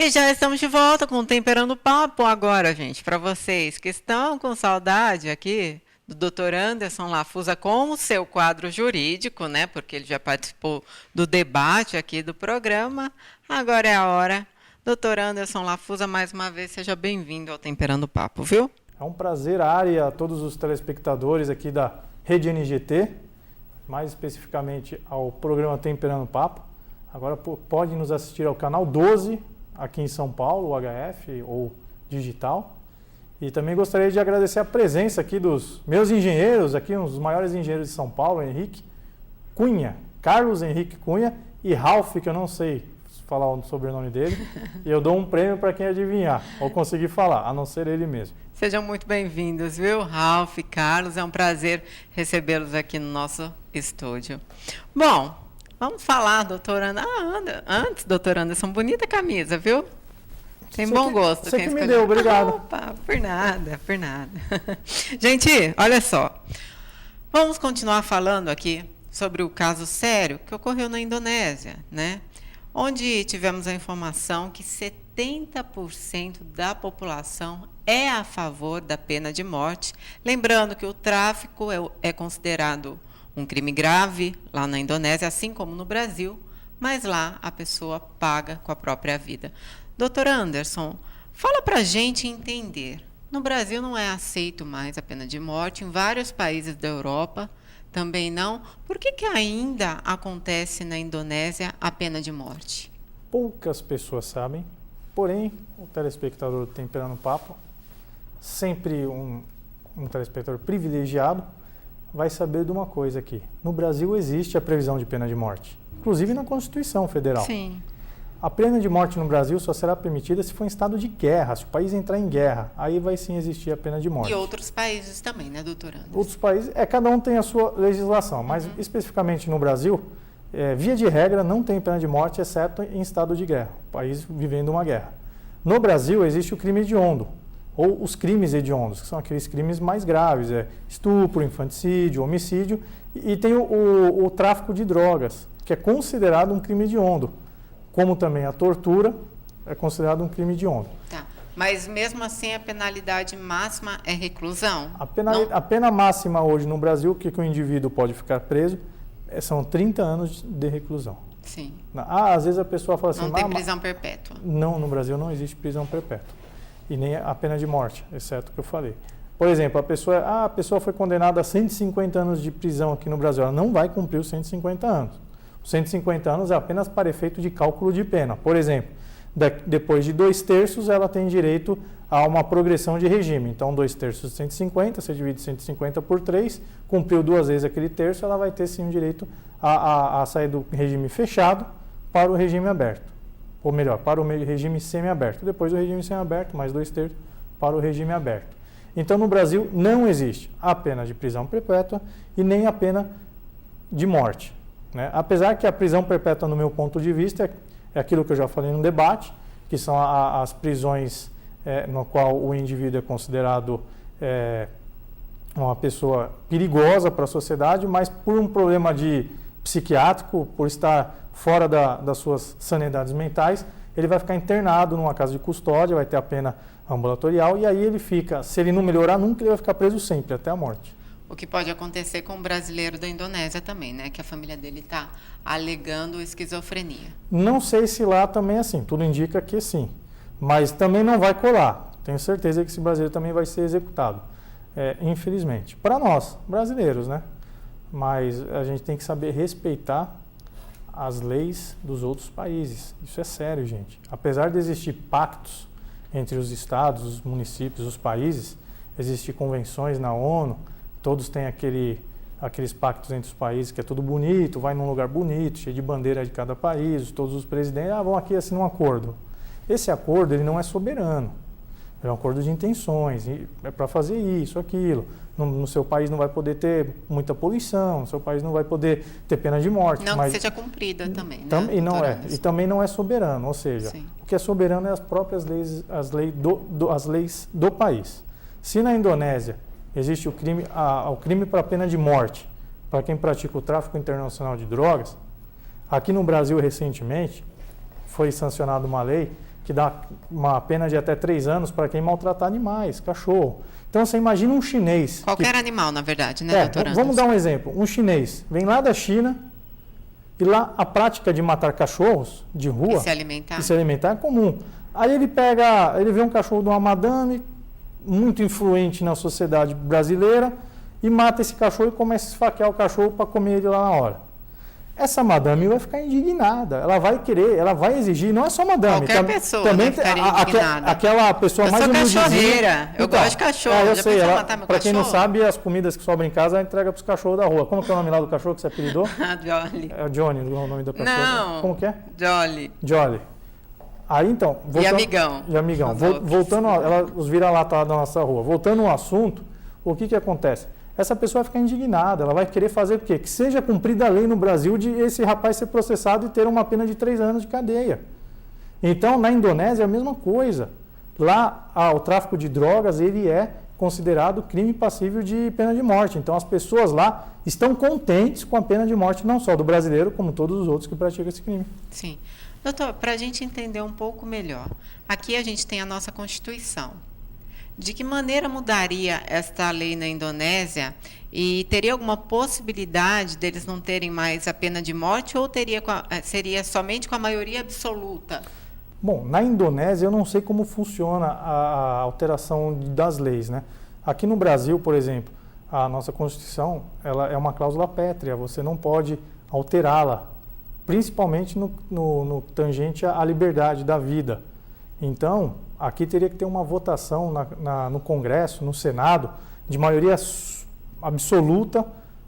E já estamos de volta com o Temperando Papo agora, gente, para vocês que estão com saudade aqui do Dr. Anderson Lafusa com o seu quadro jurídico, né? Porque ele já participou do debate aqui do programa. Agora é a hora. Dr. Anderson Lafusa, mais uma vez, seja bem-vindo ao Temperando Papo, viu? É um prazer, Ari, a todos os telespectadores aqui da Rede NGT, mais especificamente ao programa Temperando Papo. Agora pode nos assistir ao canal 12, aqui em São Paulo, o HF ou digital. E também gostaria de agradecer a presença aqui dos meus engenheiros, aqui um dos maiores engenheiros de São Paulo, Henrique Cunha, Carlos Henrique Cunha e Ralph, que eu não sei falar o sobrenome dele, e eu dou um prêmio para quem adivinhar ou conseguir falar, a não ser ele mesmo. Sejam muito bem-vindos, viu, Ralph e Carlos? É um prazer recebê-los aqui no nosso estúdio. Bom, vamos falar, doutor Anderson. Antes, doutor Anderson, bonita camisa, viu? Tem bom gosto. Você que me deu, obrigado. Opa, por nada, por nada. Gente, olha só. Vamos continuar falando aqui sobre o caso sério que ocorreu na Indonésia, né? Onde tivemos a informação que 70% da população é a favor da pena de morte. Lembrando que o tráfico é considerado um crime grave lá na Indonésia, assim como no Brasil, mas lá a pessoa paga com a própria vida. Doutor Anderson, fala para a gente entender. No Brasil não é aceito mais a pena de morte, em vários países da Europa também não. Por que ainda acontece na Indonésia a pena de morte? Poucas pessoas sabem, porém o telespectador do Temperando Papo, sempre um telespectador privilegiado, vai saber de uma coisa aqui. No Brasil existe a previsão de pena de morte, inclusive na Constituição Federal. Sim. A pena de morte no Brasil só será permitida se for em estado de guerra, se o país entrar em guerra, aí vai sim existir a pena de morte. E outros países também, né, doutor Anderson? Outros países, cada um tem a sua legislação, mas especificamente no Brasil, via de regra, não tem pena de morte, exceto em estado de guerra, o país vivendo uma guerra. No Brasil existe o crime hediondo, ou os crimes hediondos, que são aqueles crimes mais graves, estupro, infanticídio, homicídio, e tem o tráfico de drogas, que é considerado um crime hediondo, como também a tortura é considerado um crime hediondo. Tá. Mas mesmo assim a penalidade máxima é reclusão? A pena máxima hoje no Brasil, que o indivíduo pode ficar preso, são 30 anos de reclusão. Sim. Às vezes a pessoa fala assim... Não tem prisão perpétua? Não, no Brasil não existe prisão perpétua. E nem a pena de morte, exceto o que eu falei. Por exemplo, a pessoa foi condenada a 150 anos de prisão aqui no Brasil. Ela não vai cumprir os 150 anos. Os 150 anos é apenas para efeito de cálculo de pena. Por exemplo, depois de 2/3, ela tem direito a uma progressão de regime. Então, 2/3 de 150, você divide 150 por 3, cumpriu 2 vezes aquele terço, ela vai ter sim o direito a sair do regime fechado para o regime aberto. Ou melhor, para o regime semiaberto. Depois do regime semiaberto, mais 2/3 para o regime aberto. Então, no Brasil, não existe a pena de prisão perpétua e nem a pena de morte. Né? Apesar que a prisão perpétua, no meu ponto de vista, é aquilo que eu já falei no debate, que são as prisões no qual o indivíduo é considerado uma pessoa perigosa para a sociedade, mas por um problema psiquiátrico, por estar fora das suas sanidades mentais, ele vai ficar internado numa casa de custódia, vai ter a pena ambulatorial, e aí ele fica, se ele não melhorar nunca, ele vai ficar preso sempre, até a morte. O que pode acontecer com o brasileiro da Indonésia também, né? Que a família dele está alegando esquizofrenia. Não sei se lá também é assim, tudo indica que sim. Mas também não vai colar. Tenho certeza que esse brasileiro também vai ser executado. Infelizmente. Para nós, brasileiros, né? Mas a gente tem que saber respeitar as leis dos outros países. Isso é sério, gente. Apesar de existir pactos entre os estados, os municípios, os países, existem convenções na ONU, todos têm aqueles pactos entre os países que é tudo bonito, vai num lugar bonito, cheio de bandeira de cada país, todos os presidentes vão aqui assinar um acordo. Esse acordo ele não é soberano, ele é um acordo de intenções, é para fazer isso, aquilo. No seu país não vai poder ter muita poluição, no seu país não vai poder ter pena de morte. Não que seja cumprida também, né? E também não é soberano, ou seja, Sim. O que é soberano é as próprias leis, as leis do país. Se na Indonésia existe o crime para pena de morte, para quem pratica o tráfico internacional de drogas, aqui no Brasil recentemente foi sancionada uma lei que dá uma pena de até 3 anos para quem maltratar animais, cachorro. Então, você imagina um chinês... Qualquer animal, na verdade, né, doutor Anderson? Vamos dar um exemplo. Um chinês vem lá da China e lá a prática de matar cachorros de rua... E se alimentar é comum. Aí ele vê um cachorro de uma madame muito influente na sociedade brasileira e mata esse cachorro e começa a esfaquear o cachorro para comer ele lá na hora. Essa madame vai ficar indignada, ela vai querer, ela vai exigir, não é só madame. Qualquer pessoa também ficaria indignada. Aquela pessoa mais humildezinha. Eu sou cachorreira, eu gosto de cachorro. Eu sei, matar meu pra quem não cachorro? sabe, as comidas que sobram em casa, ela entrega pros cachorros da rua. Como que é o nome lá do cachorro que você apelidou? Johnny. É o Johnny, o nome da cachorra. Não. Como que é? Jolly. Aí então... E amigão. Voltando, os vira-lata lá da nossa rua. Voltando ao assunto, o que acontece? Essa pessoa vai ficar indignada, ela vai querer fazer o quê? Que seja cumprida a lei no Brasil de esse rapaz ser processado e ter uma pena de 3 anos de cadeia. Então, na Indonésia é a mesma coisa. Lá, o tráfico de drogas, ele é considerado crime passível de pena de morte. Então, as pessoas lá estão contentes com a pena de morte, não só do brasileiro, como todos os outros que praticam esse crime. Sim. Doutor, para a gente entender um pouco melhor, aqui a gente tem a nossa Constituição. De que maneira mudaria esta lei na Indonésia e teria alguma possibilidade deles não terem mais a pena de morte ou seria somente com a maioria absoluta? Bom, na Indonésia eu não sei como funciona a alteração das leis, né? Aqui no Brasil, por exemplo, a nossa Constituição ela é uma cláusula pétrea, você não pode alterá-la, principalmente no tangente à liberdade da vida. Então, aqui teria que ter uma votação no Congresso, no Senado, de maioria absoluta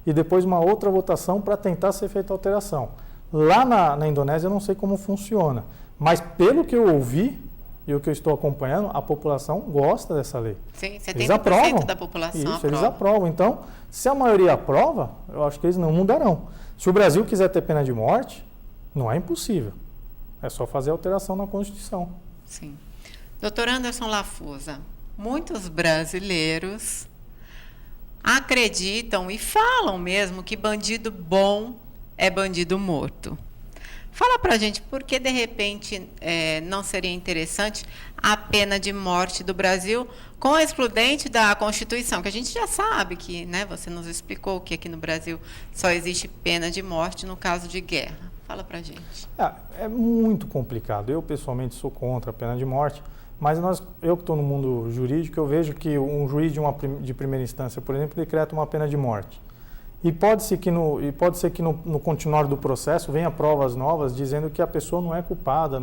e depois uma outra votação para tentar ser feita a alteração. Lá na Indonésia eu não sei como funciona, mas pelo que eu ouvi e o que eu estou acompanhando, a população gosta dessa lei. Sim, 70% eles aprovam. Da população Isso, aprova. eles aprovam. Então, se a maioria aprova, eu acho que eles não mudarão. Se o Brasil quiser ter pena de morte, não é impossível. É só fazer alteração na Constituição. Sim. Doutor Anderson Lafusa, muitos brasileiros acreditam e falam mesmo que bandido bom é bandido morto. Fala pra gente por que, de repente, não seria interessante a pena de morte do Brasil com a excludente da Constituição, que a gente já sabe que, né, você nos explicou que aqui no Brasil só existe pena de morte no caso de guerra. Fala pra gente. É muito complicado. Eu, pessoalmente, sou contra a pena de morte, mas eu que estou no mundo jurídico, eu vejo que um juiz de primeira instância, por exemplo, decreta uma pena de morte. E pode ser que no continuar do processo venha provas novas dizendo que a pessoa não é culpada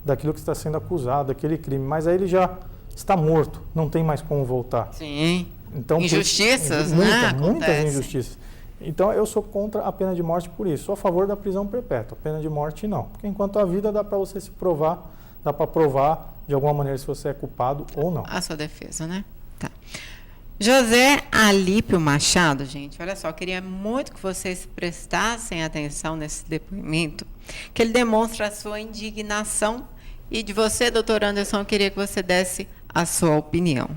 daquilo que está sendo acusado, daquele crime, mas aí ele já está morto, não tem mais como voltar. Sim. Então, injustiças, muitas injustiças. Então, eu sou contra a pena de morte por isso. Sou a favor da prisão perpétua. A pena de morte, não. Porque enquanto a vida, dá para você se provar, dá para provar de alguma maneira se você é culpado ou não. A sua defesa, né? Tá. José Alípio Machado, gente, olha só, eu queria muito que vocês prestassem atenção nesse depoimento, que ele demonstra a sua indignação, e de você, doutor Anderson, eu queria que você desse a sua opinião.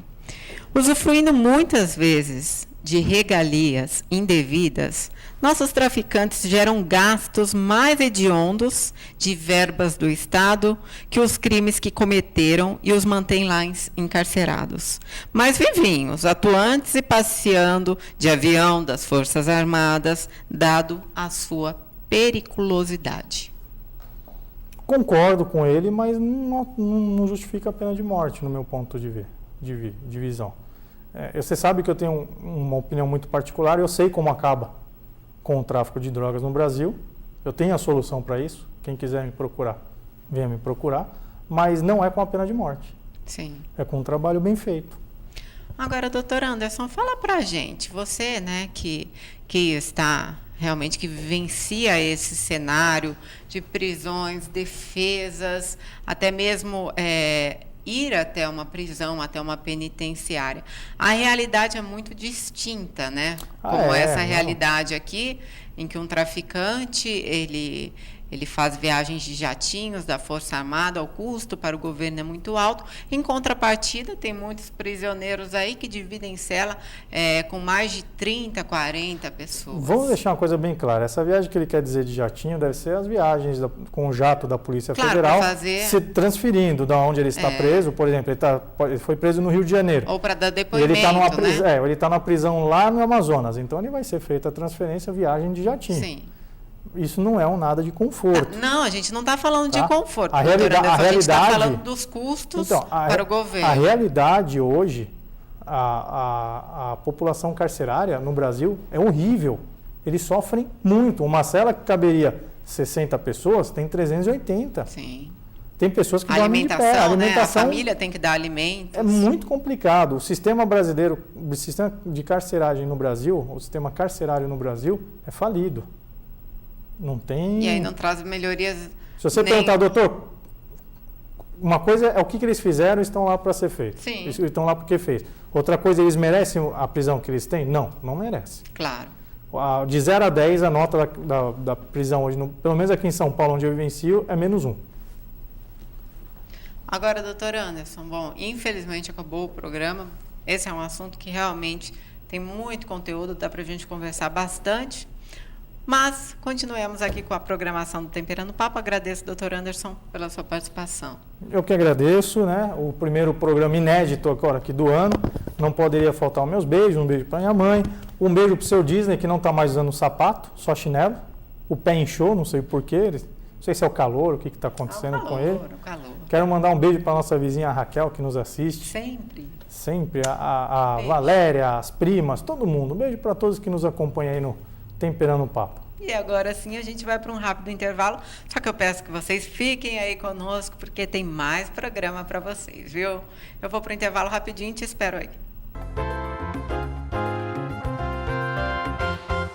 Usufruindo muitas vezes de regalias indevidas, nossos traficantes geram gastos mais hediondos de verbas do Estado que os crimes que cometeram e os mantém lá encarcerados. Mais vivinhos, atuantes e passeando de avião das Forças Armadas, dado a sua periculosidade. Concordo com ele, mas não justifica a pena de morte, no meu ponto de visão. Você sabe que eu tenho uma opinião muito particular, eu sei como acaba com o tráfico de drogas no Brasil, eu tenho a solução para isso, quem quiser me procurar, venha me procurar, mas não é com a pena de morte. Sim. É com um trabalho bem feito. Agora, doutor Anderson, fala pra gente, você, né, que está realmente, que vivencia esse cenário de prisões, defesas, até mesmo ir até uma prisão, até uma penitenciária. A realidade é muito distinta, né? Como essa realidade aqui, em que um traficante, Ele faz viagens de jatinhos da Força Armada, o custo para o governo é muito alto. Em contrapartida, tem muitos prisioneiros aí que dividem cela com mais de 30, 40 pessoas. Vamos deixar uma coisa bem clara. Essa viagem que ele quer dizer de jatinho deve ser as viagens com o jato da Polícia Federal se transferindo da onde ele está preso. Por exemplo, ele foi preso no Rio de Janeiro. Ou para dar depoimento, ele está numa prisão lá no Amazonas. Então, ele vai ser feita a transferência, viagem de jatinho. Sim. Isso não é nada de conforto. Não, a gente não está falando de conforto. A gente está falando dos custos para o governo. A realidade hoje, a população carcerária no Brasil é horrível. Eles sofrem muito. Uma cela que caberia 60 pessoas tem 380. Sim. Tem pessoas que dormem de pé. Alimentação, a família tem que dar alimentos. É muito complicado. O sistema brasileiro, o sistema de carceragem no Brasil, o sistema carcerário no Brasil é falido. Não tem... E aí não traz melhorias... Se você perguntar, doutor, uma coisa é o que eles fizeram e estão lá para ser feito. Sim. Eles estão lá porque fez. Outra coisa, eles merecem a prisão que eles têm? Não, não merecem. Claro. De 0 a 10, a nota da prisão hoje, pelo menos aqui em São Paulo, onde eu vivencio, é -1. Agora, doutor Anderson, bom, infelizmente acabou o programa. Esse é um assunto que realmente tem muito conteúdo, dá para a gente conversar bastante. Mas continuemos aqui com a programação do Temperando Papo. Agradeço, doutor Anderson, pela sua participação. Eu que agradeço, né? O primeiro programa inédito agora aqui do ano. Não poderia faltar os meus beijos, um beijo para minha mãe, um beijo para o seu Disney, que não está mais usando sapato, só chinelo. O pé inchou, não sei porquê. Não sei se é o calor, o que está acontecendo com ele. O calor. Quero mandar um beijo para a nossa vizinha Raquel, que nos assiste. Sempre. Sempre. A Valéria, as primas, todo mundo. Um beijo para todos que nos acompanham aí no Temperando o Papo. E agora sim a gente vai para um rápido intervalo, só que eu peço que vocês fiquem aí conosco, porque tem mais programa para vocês, viu? Eu vou para o intervalo rapidinho e te espero aí.